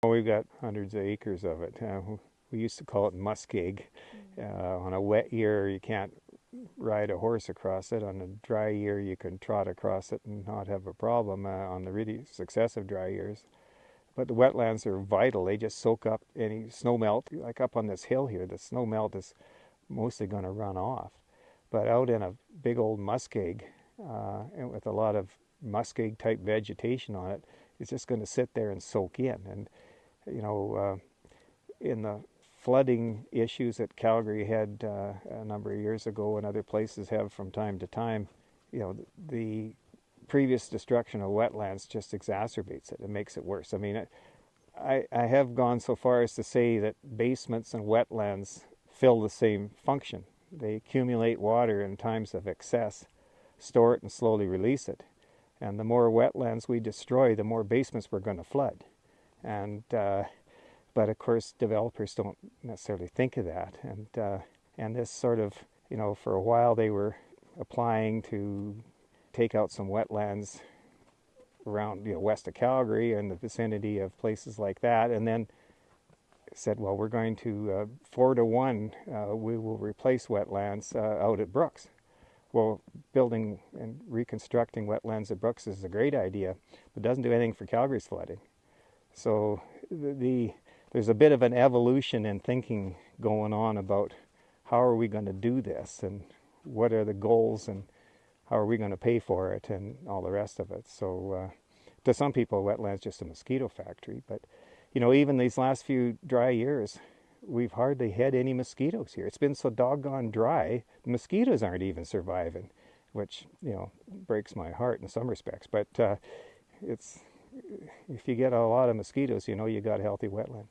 Well, we've got hundreds of acres of it. We used to call it muskeg. On a wet year, you can't ride a horse across it. On a dry year, you can trot across it and not have a problem on the really successive dry years. But the wetlands are vital. They just soak up any snow melt. Like up on this hill here, the snow melt is mostly going to run off. But out in a big old muskeg, and with a lot of muskeg type vegetation on it, it's just going to sit there and soak in. And you know, in the flooding issues that Calgary had a number of years ago, and other places have from time to time, the previous destruction of wetlands just exacerbates it. It makes it worse. I mean, I have gone so far as to say that basements and wetlands fill the same function. They accumulate water in times of excess, store it, and slowly release it. And the more wetlands we destroy, the more basements we're going to flood. And but of course, developers don't necessarily think of that. And this sort of, for a while they were applying to take out some wetlands around, west of Calgary and the vicinity of places like that, and then said, well, we're going to 4-to-1, we will replace wetlands out at Brooks. Well, building and reconstructing wetlands at Brooks is a great idea, but doesn't do anything for Calgary's flooding. So there's a bit of an evolution in thinking going on about how are we going to do this, and what are the goals, and how are we going to pay for it, and all the rest of it. So to some people, wetlands just a mosquito factory. But even these last few dry years, we've hardly had any mosquitoes here. It's been so doggone dry, the mosquitoes aren't even surviving, which breaks my heart in some respects. But it's if you get a lot of mosquitoes, you got a healthy wetland.